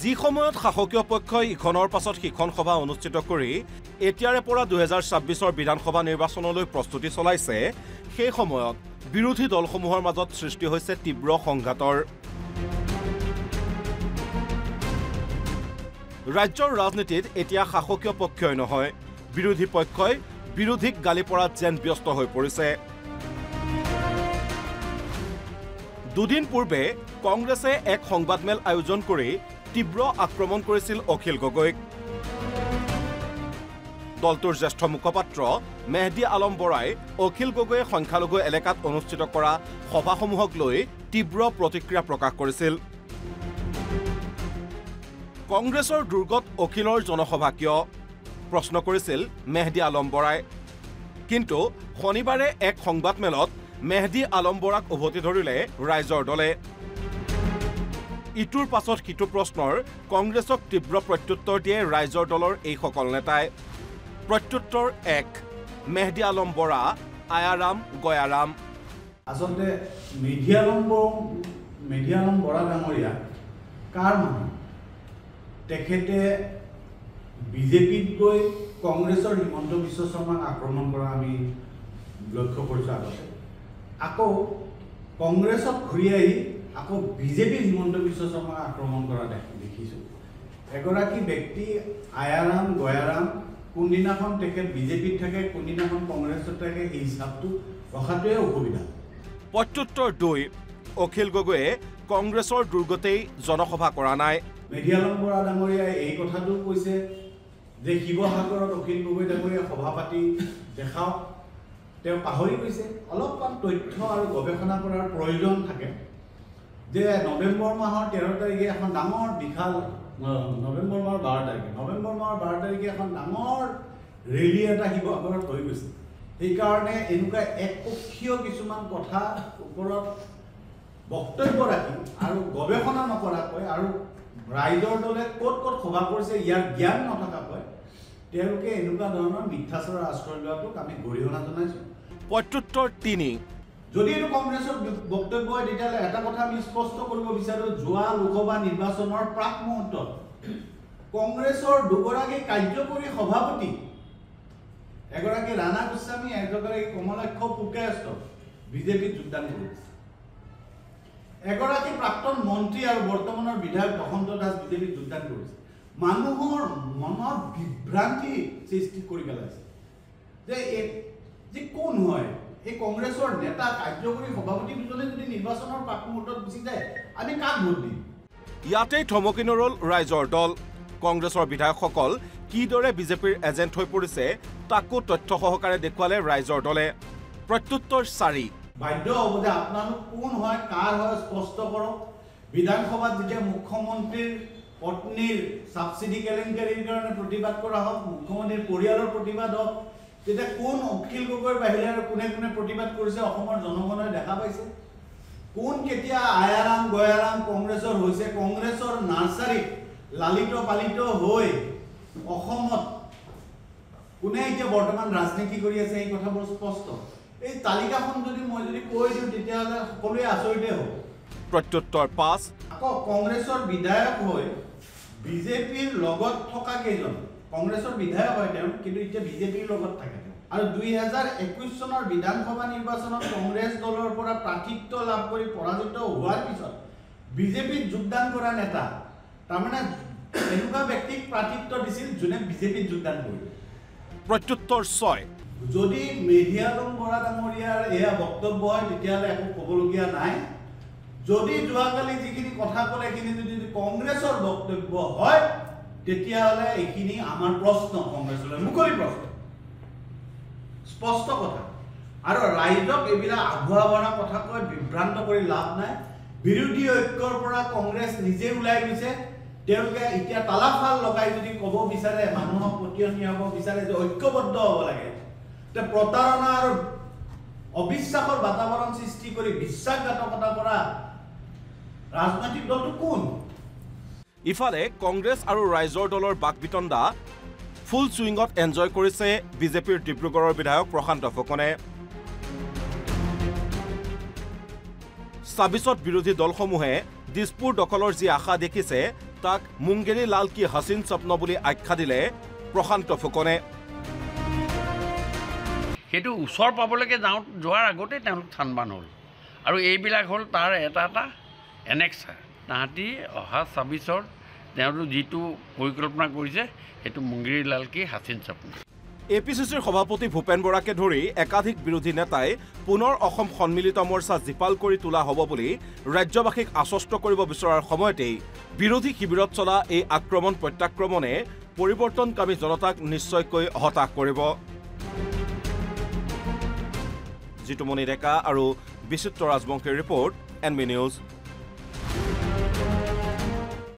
যি সময়ত শাসকীয় পক্ষই ইখনৰ পাছত সিখন সভা অনুষ্ঠিত কৰি এতিয়াৰে পৰা 2026ৰ বিধানসভা নিৰ্বাচনলৈ প্ৰস্তুতি চলাইছে, সেই সময়ত বিৰোধী দলসমূহৰ মাজত সৃষ্টি হৈছে তীব্ৰ সংঘাতৰ। ৰাজ্যৰ ৰাজনীতিত এতিয়া শাসকীয় পক্ষই নহয়, বিৰোধী পক্ষই বিৰোধীক গালি পৰাত যেন ব্যস্ত হৈ পৰিছে। দুদিন পূৰ্বে কংগ্ৰেছে এক সংবাদমেল আয়োজন কৰি তীব্ৰ আক্ৰমণ কৰিছিল অখিল গগৈক। দলটোৰ জ্যেষ্ঠ মুখপাত্ৰ মেহদী আলম বৰাই অখিল গগৈয়ে সংখ্যালঘু এলেকাত অনুষ্ঠিত কৰা সভাসমূহক লৈ তীব্ৰ প্ৰতিক্ৰিয়া প্ৰকাশ কৰিছিল। কংগ্ৰেছৰ দুৰ্গত অখিলৰ জনসভা কিয় প্ৰশ্ন কৰিছিল মেহদী আলম বৰাই। কিন্তু শনিবাৰে এক সংবাদমেলত মেহদী আলম বৰাক উভতি ধৰিলে ৰাইজৰ দলে। ইটোৰ পাছত সিটো প্ৰশ্নৰ কংগ্ৰেছক তীব্ৰ প্ৰত্যুত্তৰ দিয়ে ৰাইজৰ দলৰ এইসকল নেতাই। প্ৰত্যুত্তৰ এক, মেহদী আলম বৰা, আয়াৰাম গয়াৰাম। আচলতে মেহদী আলম বৰা ডাঙৰীয়া কাৰ মানুহ? তেখেতে বিজেপিত গৈ কংগ্ৰেছৰ হিমন্ত বিশ্ব শৰ্মাক আক্ৰমণ কৰা আমি লক্ষ্য কৰিছোঁ আগতে। আকৌ কংগ্ৰেছত ঘূৰি আহি আকৌ বিজেপিৰ হিমন্ত বিশ্ব শৰ্মাক আক্ৰমণ কৰা দেখিছোঁ। এগৰাকী ব্যক্তি আয়াৰাম গয়াৰাম, কোনদিনাখন তেখেত বিজেপিত থাকে, কোনদিনাখন কংগ্ৰেছত থাকে, এই হিচাপটো ৰখাটোৱে অসুবিধা। প্ৰত্যুত্তৰ দুই, অখিল গগৈয়ে কংগ্ৰেছৰ দুৰ্গতেই জনসভা কৰা নাই। মেহদী আলম বৰা ডাঙৰীয়াই এই কথাটো কৈছে যে শিৱসাগৰত অখিল গগৈ ডাঙৰীয়াই সভা পাতি দেখাওক। তেওঁ পাহৰি গৈছে, অলপমান তথ্য আৰু গৱেষণা কৰাৰ প্ৰয়োজন থাকে যে নৱেম্বৰ মাহৰ 13 তাৰিখে এখন ডাঙৰ বিশাল নৱেম্বৰ মাহৰ 12 তাৰিখে এখন ডাঙৰ ৰেলী এটা শিৱসাগৰত হৈ গৈছে। সেইকাৰণে এনেকুৱা একপক্ষীয় কিছুমান কথা ওপৰত বক্তব্য ৰাখি আৰু গৱেষণা নকৰাকৈ আৰু ৰাইজৰ দলে ক'ত ক'ত সভা কৰিছে ইয়াৰ জ্ঞান নথকাকৈ তেওঁলোকে এনেকুৱা ধৰণৰ মিথ্যাচাৰৰ আশ্ৰয় লোৱাটোক আমি গৰিহণা জনাইছোঁ। প্ৰত্যুত্তৰ তিনি, যদি এইটো কংগ্ৰেছৰ বক্তব্য হয় তেতিয়াহ'লে এটা কথা আমি স্পষ্ট কৰিব বিচাৰোঁ, যোৱা লোকসভা নিৰ্বাচনৰ প্ৰাক মুহূৰ্তত কংগ্ৰেছৰ দুগৰাকী কাৰ্যকৰী সভাপতি, এগৰাকী ৰাণা গোস্বামী, এগৰাকী কমলাক্ষ পুৰকায়স্থ বিজেপিত যোগদান কৰিছে। এগৰাকী প্ৰাক্তন মন্ত্ৰী আৰু বৰ্তমানৰ বিধায়ক বসন্ত দাস বিজেপিত যোগদান কৰিছে। মানুহৰ মনত বিভ্ৰান্তি সৃষ্টি কৰি পেলাইছে যে কোন হয় এই কংগ্ৰেছৰ নেতা কাৰ্যকৰী সভাপতি দুজনে যদি নিৰ্বাচনৰ প্ৰাক মুহূৰ্তত গুচি যায় আমি কাক ভোট দিম? ইয়াতেই থমকি নৰল ৰাইজৰ দল। কংগ্ৰেছৰ বিধায়কসকল কিদৰে বিজেপিৰ এজেণ্ট হৈ পৰিছে তাকো তথ্য সহকাৰে দেখুৱালে ৰাইজৰ দলে। প্ৰত্যুত্তৰ চাৰি, বাধ্য হ'ব যে আপোনালোক কোন হয়, কাৰ হয় স্পষ্ট কৰক। বিধানসভাত যেতিয়া মুখ্যমন্ত্ৰীৰ পত্নীৰ ছাবচিডি কেলেংকাৰীৰ কাৰণে প্ৰতিবাদ কৰা হওক, মুখ্যমন্ত্ৰীৰ পৰিয়ালৰ প্ৰতিবাদ হওক, তেতিয়া কোন অখিল গগৈৰ বাহিৰে আৰু কোনে কোনে প্ৰতিবাদ কৰিছে অসমৰ জনগণে দেখা পাইছে। কোন কেতিয়া আয়াৰাম গয়াৰাম কংগ্ৰেছৰ হৈছে, কংগ্ৰেছৰ নাৰ্চাৰীত লালিত পালিত হৈ অসমত কোনে এতিয়া বৰ্তমান ৰাজনীতি কৰি আছে এই কথাবোৰ স্পষ্ট। এই তালিকাখন যদি মই কৈ দিওঁ তেতিয়াহ'লে সকলোৱে আচৰিতে হ'ব। প্ৰত্যুত্তৰ পাঁচ, আকৌ কংগ্ৰেছৰ বিধায়ক হৈ বিজেপিৰ লগত থকা কেইজন, কংগ্ৰেছৰ বিধায়ক হয় তেওঁ, কিন্তু এতিয়া বিজেপিৰ লগত থাকে তেওঁ। আৰু 2021 চনৰ বিধানসভা নিৰ্বাচনত কংগ্ৰেছ দলৰ পৰা প্ৰাৰ্থিত্ব লাভ কৰি পৰাজিত হোৱাৰ পিছত বিজেপিত যোগদান কৰা নেতা, তাৰমানে এনেকুৱা ব্যক্তিক প্ৰাৰ্থিত্ব দিছিল যোনে বিজেপিত যোগদান কৰিছিল। প্ৰত্যুত্তৰ ছয়, যদি মেহদী আলম বৰা ডাঙৰীয়াৰ এয়া বক্তব্য হয় তেতিয়াহ'লে একো ক'বলগীয়া নাই। যদি যোৱাকালি যিখিনি কথা ক'লে এইখিনি যদি কংগ্ৰেছৰ বক্তব্য হয় তেতিয়াহ'লে এইখিনি আমাৰ প্ৰশ্ন, কংগ্ৰেছলৈ মুকলি প্ৰশ্ন, স্পষ্ট কথা। আৰু ৰাইজক এইবিলাক আগুৱা ভৰা কথা কৈ বিভ্ৰান্ত কৰি লাভ নাই। বিৰোধী ঐক্যৰ পৰা কংগ্ৰেছ নিজে ওলাই গৈছে। তেওঁলোকে এতিয়া তালাফাল লগাই যদি ক'ব বিচাৰে, মানুহক পতিয়নি হ'ব বিচাৰে যে ঐক্যবদ্ধ হ'ব লাগে, তে প্ৰতাৰণা আৰু অবিশ্বাসৰ বাতাবৰণ সৃষ্টি কৰি বিশ্বাসঘাতকতা কৰা ৰাজনৈতিক দলটো কোন? ইফালে কংগ্ৰেছ আৰু ৰাইজৰ দলৰ বাকবিতণ্ডা ফুল চুইঙত এনজয় কৰিছে বিজেপিৰ ডিব্ৰুগড়ৰ বিধায়ক প্ৰশান্ত ফুকনে। ২৬ত বিৰোধী দলসমূহে দিছপুৰ দখলৰ যি আশা দেখিছে জনতাক মুংগেৰী লাল কি হাছিন স্বপ্ন বুলি আখ্যা দিলে প্ৰশান্ত ফুকনে। সেইটো ওচৰ পাবলৈকে যোৱাৰ আগতে তেওঁলোক থানবান হ'ল আৰু এইবিলাক হ'ল তাৰ এটা এনেক্সাৰ। তাহাঁতি অহা 26ৰ তেওঁলোক যিটো পৰিকল্পনা কৰিছে সেইটো মুংগেৰী লাল কি হাছিন স্বপ্ন। APCCৰ সভাপতি ভূপেন বৰাকে ধৰি একাধিক বিৰোধী নেতাই পুনৰ অসম সন্মিলিত মৰ্চা জীপাল কৰি তোলা হ'ব বুলি ৰাজ্যবাসীক আশ্বস্ত কৰিব বিচৰাৰ সময়তেই বিৰোধী শিবিৰত চলা এই আক্ৰমণ প্ৰত্যাক্ৰমণে পৰিৱৰ্তনকামী জনতাক নিশ্চয়কৈ হতাশ কৰিব। জিতুমণি ডেকা আৰু বিচিত্ৰ ৰাজবংশীৰ ৰিপৰ্ট NB নিউজ।